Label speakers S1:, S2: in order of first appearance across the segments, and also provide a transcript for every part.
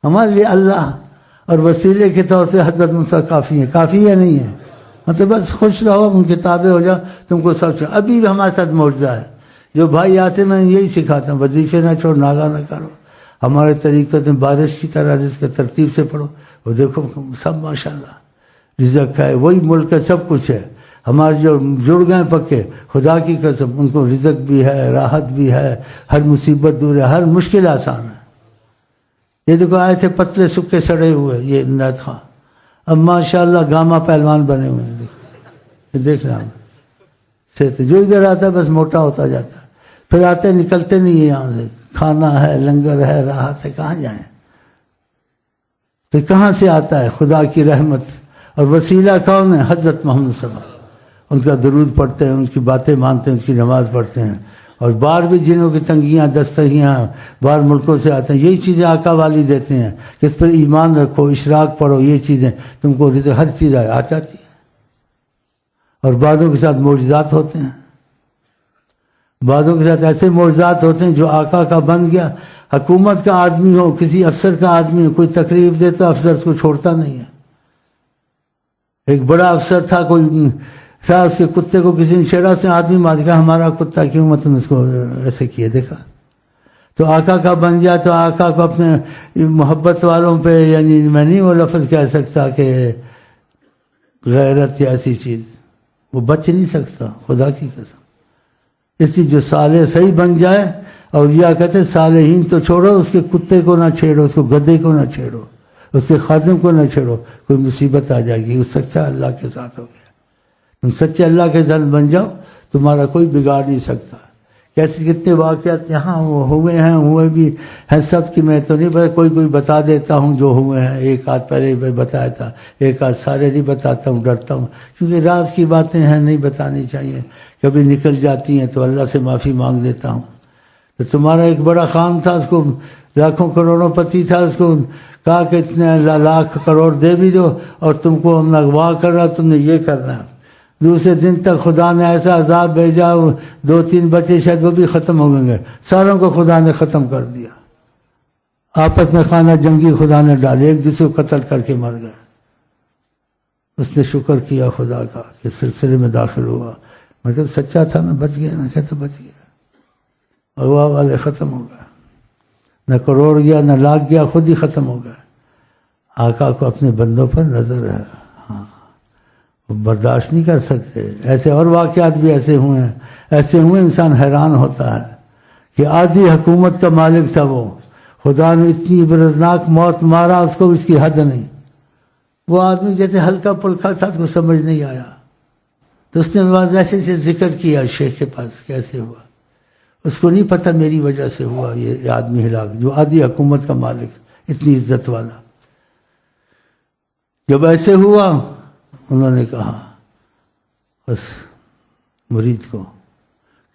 S1: ہمارے لیے اللہ اور وسیلے کے طور سے حضرت موسیٰ کافی ہے. کافی ہے نہیں ہے؟ مطلب بس خوش رہو، ان کے تابع ہو جاؤ، تم کو سب سے. ابھی بھی ہمارے ساتھ معجزہ ہے. جو بھائی آتے میں یہی سکھاتا ہوں، وظیفے نہ چھوڑ، ناغہ نہ کرو. ہمارے طریقے میں بارش کی طرح جس کے ترتیب سے پڑھو. وہ دیکھو سب ماشاءاللہ رزق ہے، وہی ملک ہے، سب کچھ ہے. ہمارے جو جڑ گئے پکے، خدا کی قسم ان کو رزق بھی ہے، راحت بھی ہے، ہر مصیبت دور ہے، ہر مشکل آسان ہے. یہ دیکھو آئے تھے پتلے سکے سڑے ہوئے یہ عنایت خان، اب ماشاءاللہ گاما پہلوان بنے ہوئے ہیں. دیکھو یہ دیکھ رہا سے جو ادھر آتا ہے بس موٹا ہوتا جاتا ہے. پھر آتے نکلتے نہیں ہیں یہاں سے. کھانا ہے، لنگر ہے، راحت ہے، کہاں جائیں؟ تو کہاں سے آتا ہے؟ خدا کی رحمت. اور وسیلہ کون ہے؟ حضرت محمد صلی اللہ علیہ وسلم. ان کا درود پڑھتے ہیں، ان کی باتیں مانتے ہیں، ان کی نماز پڑھتے ہیں. اور باہر بھی جنہوں کی تنگیاں دستگیاں باہر ملکوں سے آتے ہیں، یہی چیزیں آقا والی دیتے ہیں کہ اس پر ایمان رکھو، اشراق پڑھو، یہ چیزیں تم کو ہر چیز آ جاتی ہے. اور بعضوں کے ساتھ معجزات ہوتے ہیں، بعضوں کے ساتھ ایسے معجزات ہوتے ہیں جو آقا کا بن گیا. حکومت کا آدمی ہو، کسی افسر کا آدمی ہو، کوئی تکلیف دے تو افسر اس کو چھوڑتا نہیں ہے. ایک بڑا افسر تھا، کوئی تھا، اس کے کتے کو کسی نے چھیڑا، سے آدمی مار دیا، ہمارا کتا کیوں مطلب اس کو ایسے کیے. دیکھا تو آقا کا بن گیا تو آقا کو اپنے محبت والوں پہ، یعنی میں نہیں وہ لفظ کہہ سکتا کہ غیرت یا ایسی چیز، وہ بچ نہیں سکتا خدا کی قسم. اس لیے جو صالح صحیح بن جائے، اور یہ کہتے ہیں صالحین تو چھوڑو، اس کے کتے کو نہ چھیڑو، اس کو گدے کو نہ چھیڑو، اس کے خادم کو نہ چھیڑو، کوئی مصیبت آ جائے گی. وہ سچا اللہ کے ساتھ ہو گیا. تم سچے اللہ کے ساتھ بن جاؤ، تمہارا کوئی بگاڑ نہیں سکتا. کیسے کتنے واقعات یہاں ہوئے ہیں، ہوئے بھی ہیں سب کی میں تو نہیں بتا، کوئی بتا دیتا ہوں جو ہوئے ہیں. ایک آدھ پہلے بتایا تھا، ایک آدھ سارے نہیں بتاتا ہوں، ڈرتا ہوں کیونکہ راز کی باتیں ہیں، نہیں بتانی چاہیے. کبھی نکل جاتی ہیں تو اللہ سے معافی مانگ لیتا ہوں. تو تمہارا ایک بڑا خان تھا، اس کو لاکھوں کروڑوں پتی تھا، اس کو کہا کہ اتنے لاکھ کروڑ دے بھی دو اور تم کو ہم اغوا کر رہا، تم نے یہ کرنا ہے. دوسرے دن تک خدا نے ایسا عذاب بھیجا، 2-3 بچے شاید وہ بھی ختم ہو گئے، ساروں کو خدا نے ختم کر دیا. آپس میں خانہ جنگی خدا نے ڈالے، ایک دوسرے کو قتل کر کے مر گئے. اس نے شکر کیا خدا کا کہ سلسلے میں داخل ہوا. میں کہتا سچا تھا نا، بچ گیا نا، کہتا بچ گیا. اغوا والے ختم ہو گئے، نہ کروڑ گیا نہ لاکھ گیا، خود ہی ختم ہو گئے. آقا کو اپنے بندوں پر نظر ہے، ہاں وہ برداشت نہیں کر سکتے. ایسے اور واقعات بھی ایسے ہوئے ہیں، ایسے ہوئے انسان حیران ہوتا ہے کہ آدھی حکومت کا مالک تھا وہ، خدا نے اتنی عبرتناک موت مارا اس کو، اس کی حد نہیں. وہ آدمی جیسے ہلکا پلکا تھا، اس کو سمجھ نہیں آیا تو اس نے ایسے سے ذکر کیا شیخ کے پاس کیسے ہوا. اس کو نہیں پتہ میری وجہ سے ہوا یہ آدمی ہلاک، جو آدھی حکومت کا مالک، اتنی عزت والا. جب ایسے ہوا انہوں نے کہا بس مرید کو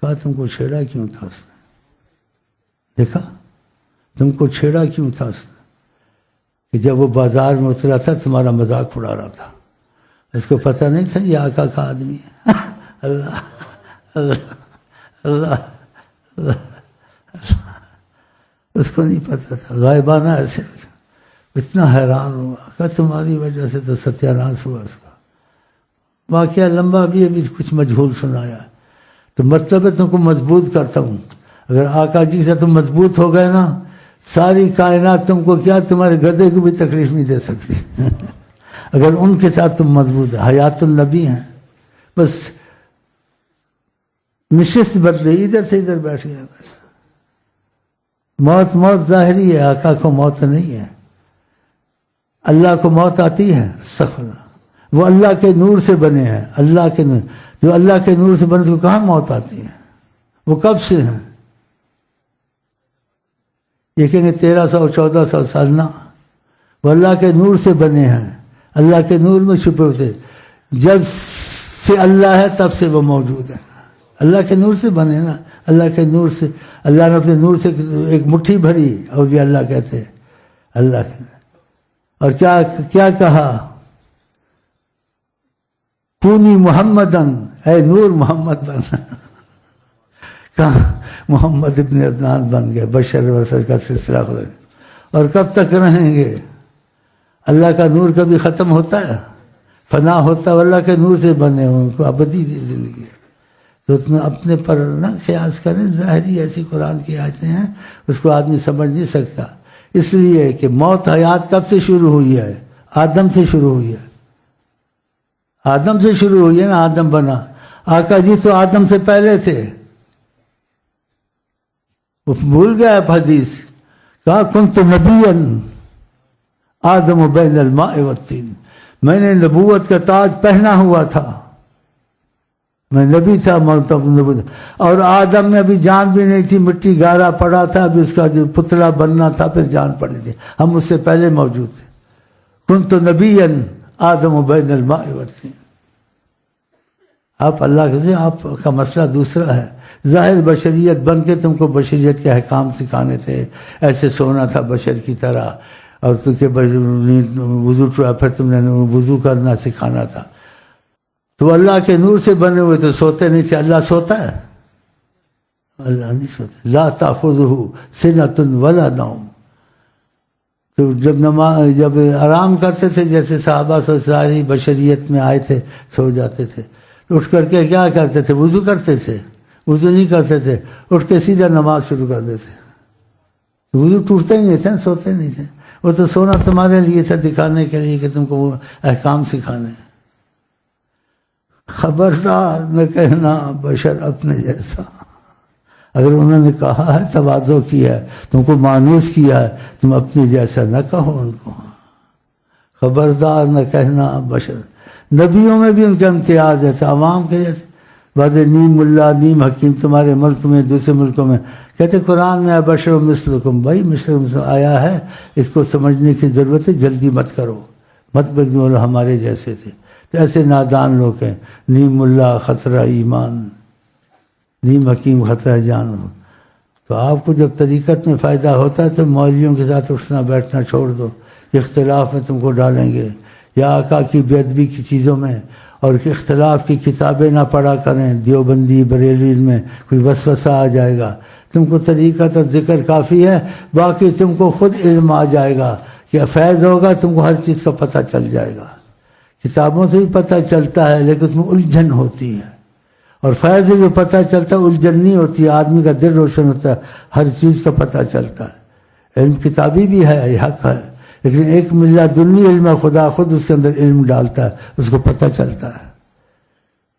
S1: کہا تم کو چھیڑا کیوں تھا اس نے؟ دیکھا تم کو چھیڑا کیوں تھا اس نے؟ کہ جب وہ بازار میں اترا تھا تمہارا مذاق اڑا رہا تھا. اس کو پتہ نہیں تھا یہ آقا کا آدمی ہے. اللہ اللہ اللہ اللہ، اس کو نہیں پتہ تھا، غائبانہ ایسے. اتنا حیران ہوا کہ تمہاری وجہ سے تو ستیہ ناش ہوا. اس کا واقعہ لمبا بھی ابھی کچھ مجہول سنایا. تو مطلب ہے تم کو مضبوط کرتا ہوں. اگر آقا جی سے تم مضبوط ہو گئے نا، ساری کائنات تم کو کیا، تمہارے گدے کو بھی تکلیف نہیں دے سکتی. اگر ان کے ساتھ تم مضبوط ہے. حیات النبی ہیں، بس نشست بدلے، ادھر سے ادھر بیٹھ گیا. بس موت ظاہری ہے، آقا کو موت نہیں ہے. اللہ کو موت آتی ہے، استغفر اللہ، وہ اللہ کے نور سے بنے ہیں. اللہ کے نور، جو اللہ کے نور سے بنے تو کہاں موت آتی ہے؟ وہ کب سے ہیں؟ یہ کہیں گے 1300-1400 سال نہ، وہ اللہ کے نور سے بنے ہیں، اللہ کے نور میں چھپے ہوتے. جب سے اللہ ہے تب سے وہ موجود ہے. اللہ کے نور سے بنے نا، اللہ کے نور سے. اللہ نے اپنے نور سے ایک مٹھی بھری، اور یہ اللہ کہتے ہیں اللہ کے. اور کیا کہا؟ کونی محمدن، اے نور محمد بن. کہاں محمد ابن عدنان بن گئے، بشر ورسل کا سلسلہ خدا. اور کب تک رہیں گے؟ اللہ کا نور کبھی ختم ہوتا ہے؟ فنا ہوتا ہے؟ اللہ کے نور سے بنے ان کو ابدی زندگی ہے۔ تو تم اپنے پر نہ قیاس کریں، ظاہری ایسی قرآن کی آیتیں ہیں اس کو آدمی سمجھ نہیں سکتا، اس لیے کہ موت حیات کب سے شروع ہوئی ہے؟ آدم سے شروع ہوئی ہے، آدم سے شروع ہوئی ہے نا، آدم بنا۔ آقا جی تو آدم سے پہلے تھے، وہ بھول گیا حدیث، کہا کنت نبیا آدم بین الماء والطین، میں نے نبوت کا تاج پہنا ہوا تھا، میں نبی تھا، اور آدم میں ابھی جان بھی نہیں تھی، مٹی گارا پڑا تھا، ابھی اس کا جو پتلا بننا تھا پھر جان پڑی تھی، ہم اس سے پہلے موجود تھے۔ کنت نبیا آدم بین الماء والطین۔ آپ اللہ کے، آپ کا مسئلہ دوسرا ہے، ظاہر بشریت بن کے تم کو بشریت کے احکام سکھانے تھے، ایسے سونا تھا بشر کی طرح، اور تو کہ وضو ٹوٹا پھر تم نے وضو کرنا سکھانا تھا۔ تو اللہ کے نور سے بنے ہوئے تو سوتے نہیں تھے۔ اللہ سوتا ہے؟ اللہ نہیں سوتا، لا تأخذہ سنۃ ولا نوم۔ تو جب آرام کرتے تھے، جیسے صحابہ ساری بشریت میں آئے تھے، سو جاتے تھے، اٹھ کر کے کیا کرتے تھے؟ وضو کرتے تھے؟ وضو نہیں کرتے تھے، اٹھ کے سیدھا نماز شروع کر دیتے۔ وضو ٹوٹتے ہی نہیں تھے، سوتے نہیں تھے، وہ تو سونا تمہارے لیے تھا، دکھانے کے لیے کہ تم کو وہ احکام سکھانے۔ خبردار نہ کہنا بشر اپنے جیسا، اگر انہوں نے کہا ہے، تواضع کیا ہے، تم کو مانوس کیا ہے، تم اپنے جیسا نہ کہو ان کو۔ خبردار نہ کہنا بشر۔ نبیوں میں بھی ان کا امتیاز ہے، عوام کے جیسے بعد نیم ملا نیم حکیم، تمہارے ملک میں دوسرے ملکوں میں کہتے قرآن میں بشر مثلکم، بھائی مثل آیا ہے، اس کو سمجھنے کی ضرورت ہے، جلدی مت کرو، مت بگنو ہمارے جیسے تھے۔ تو ایسے نادان لوگ ہیں، نیم ملا خطرہ ایمان، نیم حکیم خطرہ جان ہو۔ تو آپ کو جب طریقت میں فائدہ ہوتا ہے تو مولویوں کے ساتھ اٹھنا بیٹھنا چھوڑ دو، اختلاف میں تم کو ڈالیں گے، یا آقا کی بے ادبی کی چیزوں میں اور اختلاف کی کتابیں نہ پڑھا کریں، دیوبندی بریلوی میں کوئی وسوسہ آ جائے گا۔ تم کو طریقت اور ذکر کافی ہے، باقی تم کو خود علم آ جائے گا، کہ فیض ہوگا تم کو ہر چیز کا پتہ چل جائے گا۔ کتابوں سے بھی پتہ چلتا ہے لیکن اس میں الجھن ہوتی ہے، اور فیض سے جو پتہ چلتا ہے الجھن نہیں ہوتی ہے، آدمی کا دل روشن ہوتا ہے، ہر چیز کا پتہ چلتا ہے۔ علم کتابی بھی ہے، یہ حق ہے، لیکن ایک ملا دنی علم ہے، خدا خود اس کے اندر علم ڈالتا ہے، اس کو پتہ چلتا ہے۔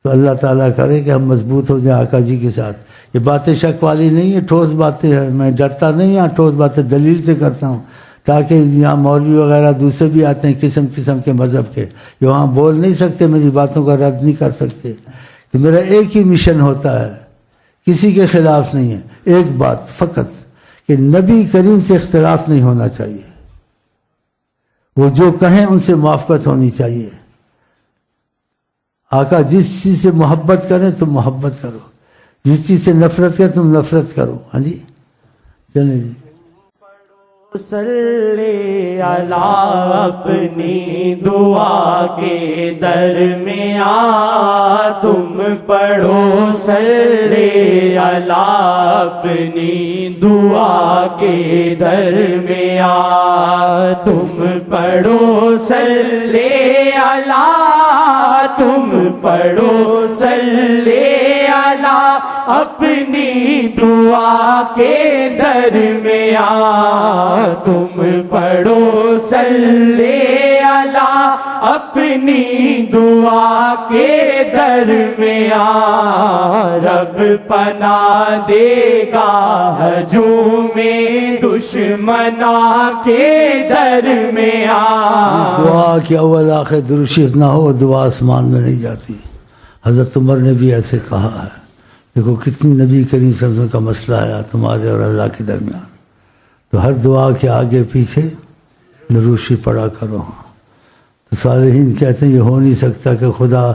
S1: تو اللہ تعالیٰ کرے کہ ہم مضبوط ہو جائیں آقا جی کے ساتھ۔ یہ باتیں شک والی نہیں ہے، ٹھوس باتیں ہیں، میں ڈرتا نہیں ہوں، ٹھوس باتیں دلیل سے کرتا ہوں، تاکہ یہاں مولوی وغیرہ دوسرے بھی آتے ہیں قسم قسم کے مذہب کے، جو وہاں بول نہیں سکتے، میری باتوں کا رد نہیں کر سکتے۔ تو میرا ایک ہی مشن ہوتا ہے، کسی کے خلاف نہیں ہے، ایک بات فقط، کہ نبی کریم سے اختلاف نہیں ہونا چاہیے، وہ جو کہیں ان سے موافقت ہونی چاہیے۔ آقا جس چیز سے محبت کریں تم محبت کرو، جس چیز سے نفرت کریں تم نفرت کرو۔ ہاں جی چلیں جی۔
S2: صلی علی اپنی دعا کے درمیان، تم پڑھو صلی علی اپنی دعا کے درمیان، تم پڑھو صلی علی، تم پڑھو صلی علی اپنی دعا کے درمیان، تم پڑھو صلی علی اپنی دعا کے درمیان، رب پناہ دے گا ہجوم دشمناں کے درمیان۔
S1: دعا کی اول آخر درود شریف نہ ہو، دعا آسمان میں نہیں جاتی۔ حضرت عمر نے بھی ایسے کہا ہے، دیکھو کتنی نبی کریم صلی اللہ علیہ وسلم کا مسئلہ ہے تمہارے اور اللہ کے درمیان، تو ہر دعا کے آگے پیچھے درود شریف پڑھا کرو۔ تو صالحین کہتے ہیں یہ ہو نہیں سکتا کہ خدا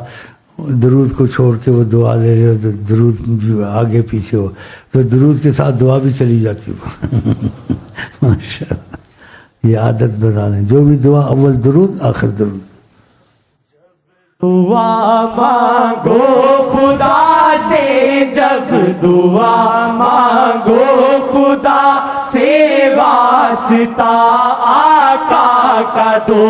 S1: درود کو چھوڑ کے وہ دعا لے لے، تو درود بھی آگے پیچھے ہو، تو درود کے ساتھ دعا بھی چلی جاتی ہو۔ ماشاء اللہ، یہ عادت بنا لیں، جو بھی دعا اول درود آخر درود۔
S2: دعا مانگو خدا سے، جب دعا مانگو خدا سے واسطہ آقا کا دو،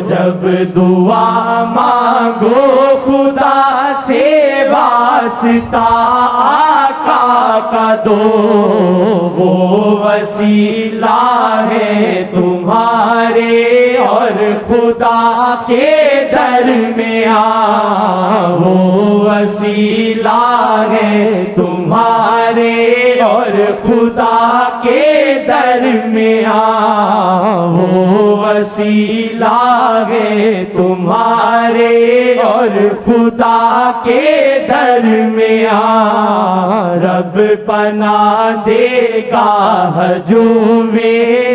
S2: جب دعا مانگو خدا سے واسطہ آقا کا دو، وہ وسیلہ ہے تمہارے اور خدا کے درمیان، وہ وسیلہ ہے تمہارے اور خدا کے درمیان، وہ وسیلہ ہے تمہارے اور خدا کے درمیان، رب پناہ دے گا ہجوم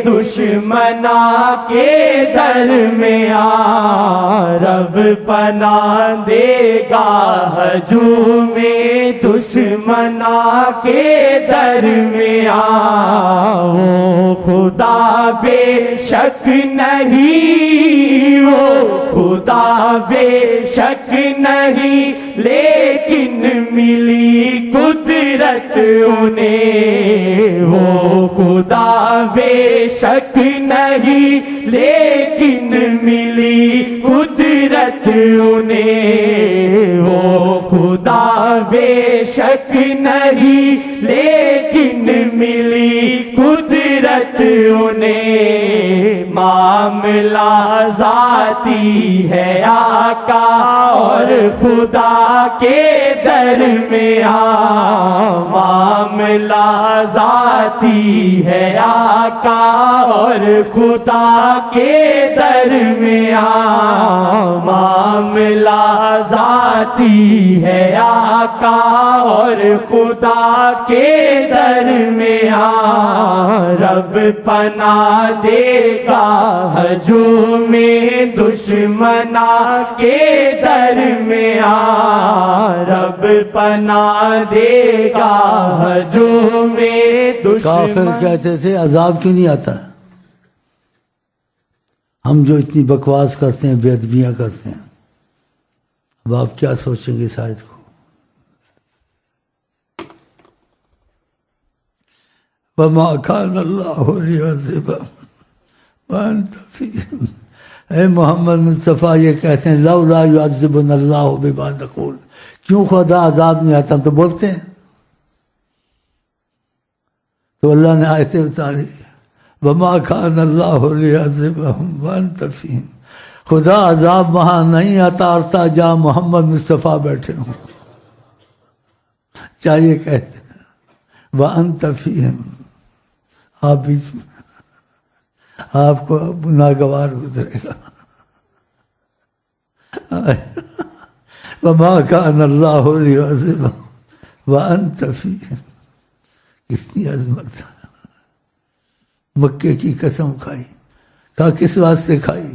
S2: دشمنا کے درمیان، رب پناہ دے گا ہجوم دشمنا کے درمیان، وہ خدا بے شک نہیں، وہ خدا بے شک نہیں، لیکن ملی قدرت انہیں، وہ خدا بے شک نہیں، لیکن ملی قدرت انہیں، وہ خدا بے شک نہیں، لیکن ملی قدرت انہیں، معاملہ ذاتی ہے آقا اور خدا کے درمیان، معاملہ ذاتی ہے آقا اور خدا کے درمیان، معاملہ ذاتی ہے آقا اور خدا کے درمیان، رب پناہ دے گا ہجوم دشمنا کے درمیان، رب پناہ دے گا ہجوم
S1: کافر
S2: دشمنا۔
S1: کہتے تھے عذاب کیوں نہیں آتا؟ ہم جو اتنی بکواس کرتے ہیں، بے ادبیاں کرتے ہیں، اب آپ کیا سوچیں گے اس آیت کو؟ وَمَا كَانَ اللَّهُ لِيُعَذِّبَهُمْ وَأَنْتَ فِيهِمْ۔ اے محمد مصطفیٰ یہ کہتے ہیں لولا يعذبنا اللہ بما نقول، کیوں خدا عذاب نہیں آتا؟ ہم تو بولتے ہیں، تو اللہ نے آیتیں اتاری وَمَا كَانَ اللَّهُ لِيُعَذِّبَهُمْ وَأَنْتَ فِيهِمْ، خدا عذاب وہاں نہیں اتارتا جہاں محمد مصطفیٰ بیٹھے ہوں، چاہیے کہتے ہیں وَأَنْتَ فِيهِمْ، آپ بیچ میں، آپ کو گناہگوار گزرے گا۔ وَمَا كَانَ اللَّهُ لِيُعَذِّبَهُمْ وَأَنْتَ فِيهِمْ، کتنی عظمت، مکے کی قسم کھائی، کہا کس واسطے کھائی؟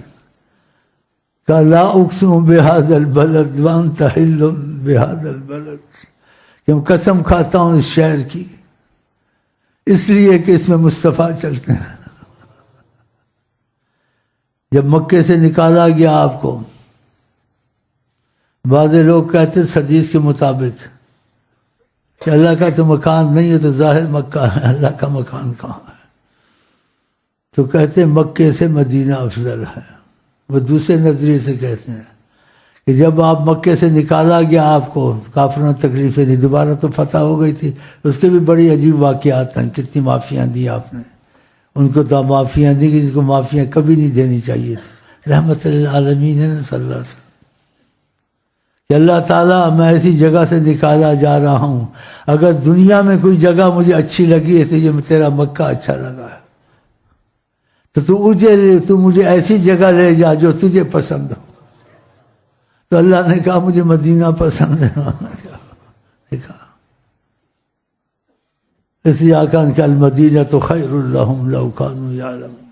S1: کہا لا اقسم بهذا البلد وانت حل بهذا البلد، کہ ہم قسم کھاتا ہوں اس شہر کی، اس لیے کہ اس میں مصطفیٰ چلتے ہیں۔ جب مکے سے نکالا گیا آپ کو، بعض لوگ کہتے ہیں حدیث کے مطابق کہ اللہ کا تو مکان نہیں ہے، تو ظاہر مکہ ہے، اللہ کا مکان کہاں ہے؟ تو کہتے ہیں مکے سے مدینہ افضل ہے۔ وہ دوسرے نظریے سے کہتے ہیں کہ جب آپ مکے سے نکالا گیا آپ کو، کافروں نے تکلیفیں دی، دوبارہ تو فتح ہو گئی تھی، اس کے بھی بڑی عجیب واقعات ہیں، کتنی معافیاں دی آپ نے ان کو، تو معافیاں دی کہ جن کو معافیاں کبھی نہیں دینی چاہیے تھی، رحمت للعالمین ہے صلی اللہ علیہ وسلم، کہ اللہ تعالیٰ میں ایسی جگہ سے نکالا جا رہا ہوں، اگر دنیا میں کوئی جگہ مجھے اچھی لگی ہے تو یہ تیرا مکہ اچھا لگا ہے، تو مجھے ایسی جگہ لے جا جو تجھے پسند ہو۔ تو اللہ نے کہا مجھے مدینہ پسند ہے، دیکھا اس آقا کہ المدینہ تو خیر لہم لو کانوا یعلمون،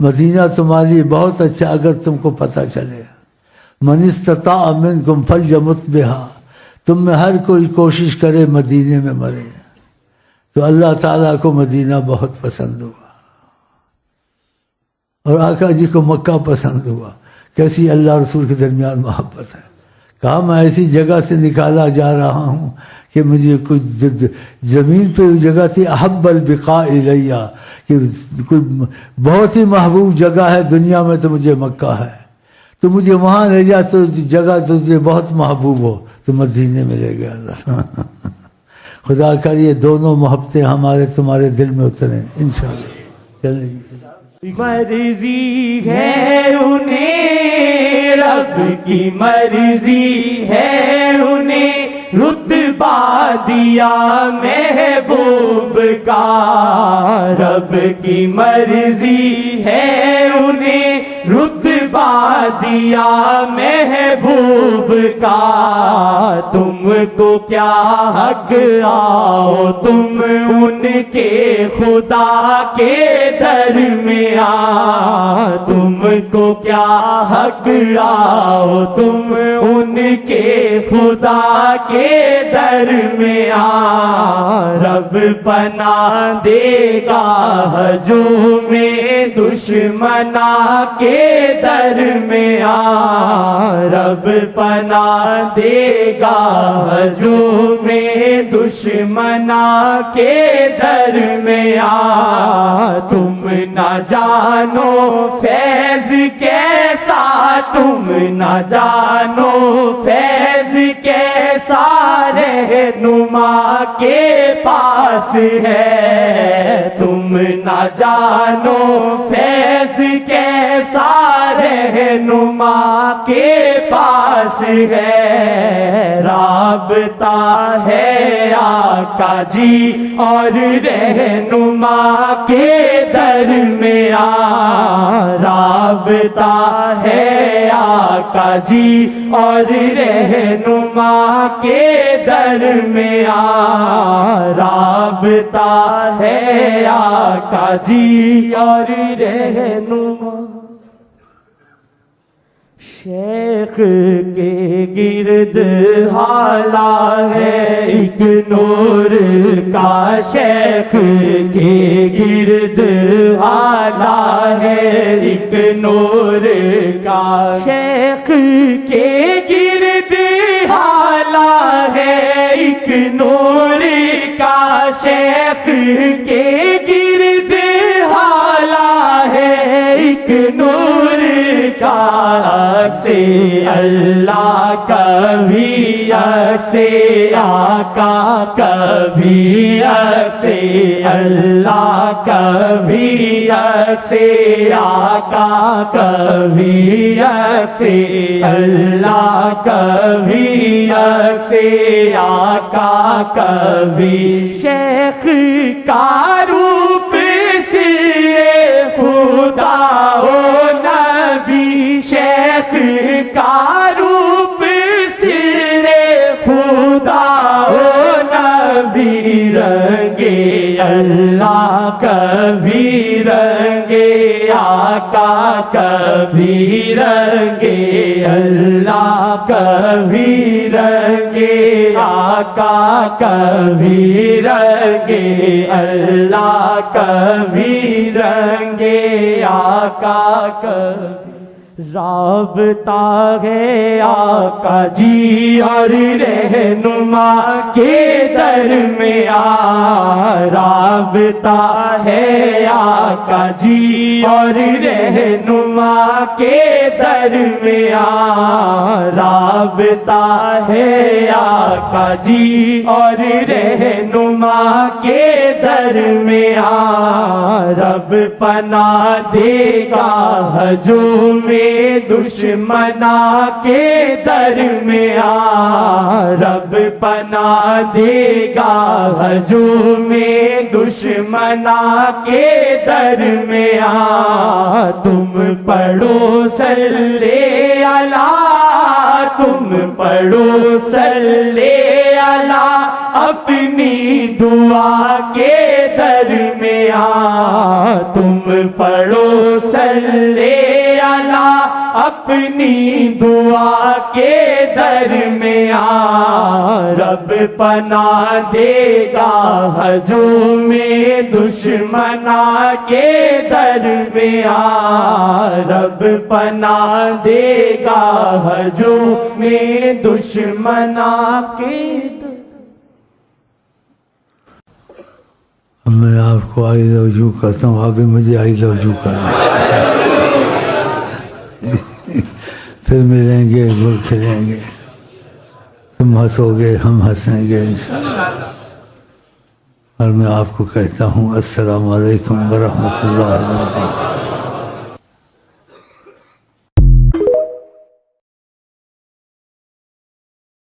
S1: مدینہ تمہارے لیے بہت اچھا اگر تم کو پتہ چلے۔ من استطاع منکم فلیمت بہا، تم میں ہر کوئی کوشش کرے مدینے میں مرے، تو اللہ تعالیٰ کو مدینہ بہت پسند ہوا، اور آقا جی کو مکہ پسند ہوا۔ کیسی اللہ رسول کے درمیان محبت ہے۔ کہا میں ایسی جگہ سے نکالا جا رہا ہوں کہ مجھے کوئی زمین پہ جگہ تھی احب البقاء الیہ، کہ کوئی بہت ہی محبوب جگہ ہے دنیا میں تو مجھے مکہ ہے، تو مجھے وہاں لے جا تو جگہ تجھے بہت محبوب ہو تو مدینے میں لے گیا اللہ۔ خدا کر یہ دونوں محبتیں ہمارے تمہارے دل میں اتریں انشاءاللہ۔ چلیں
S2: مرضی ہے انہیں، رب کی مرضی ہے انہیں، رتبہ دیا محبوب کا، رب کی مرضی ہے انہیں، رتبہ دیا محبوب کا، تم کو کیا حق آؤ تم ان کے خدا کے در میں آ، تم کو کیا حق آؤ تم ان کے خدا کے در میں آ، رب پناہ دے گا ہجوم دشمنا کے در میں آ، رب پناہ دے گا ہجوم دشمنا کے در میں آ، تم نہ جانو فیض کیسا، تم نہ جانو فیض کیسا رہنما کے پاس ہے، تم نہ جانو فیض کیسا رہنما کے پاس ہے، رابطہ ہے آقا جی اور رہنما کے در میں آ، رابطہ ہے آقا جی اور رہنما کے در میں آ، رابطہ ہے آقا جی اور رہنما۔ شیخ کے گرد حالا ہے ایک نور کا، شیخ کے گرد حالا ہے ایک نور کا، شیخ کے گرد حالا ہے ایک نور کا، شیخ کے گرد حالا ہے ایک نور کا، سے اللہ کبھی سے آقا کبھی سے اللہ کبھی سے آقا کبھی سے اللہ کبھی سے آقا کبھی، شیخ کا روپ سے خدا و نبی، شیخ کا روپ سر خدا و نبی، رنگے اللہ کبھی رنگے آقا کبھی رنگے اللہ کبھی رنگے آقا کبھی رنگے اللہ کبھی رنگے آقا کبھی، رابطہ ہے آقا جی اور رہنما کے در میں آ، رابطہ ہے آقا جی اور رہنما کے در میں آ، رابطہ ہے آقا جی اور رہنما کے در میں آ، رب پناہ دے گا ہجوم دشمنا کے در میں آ، رب پناہ دے گا ہجوم دشمنا کے در میں آ، تم پڑھو صلی اللہ، تم پڑھو صلی اللہ اپنی دعا کے در میں آ، تم پڑھو صلی اللہ اپنی دعا کے در میں آ، رب پناہ دے گا ہجوم دشمنا کے در میں آ، رب پناہ دے گا ہجوم دشمنا کے در
S1: میں آپ کو آئی لو یو کرتا ہوں، آپ بھی مجھے آئی لو یو کرنا، پھر ملیں گے، گل کھلیں گے، تم ہنسو گے، ہم ہنسیں گے انشاءاللہ۔ اور میں آپ کو کہتا ہوں السلام علیکم ورحمۃ اللہ وبرکاتہ۔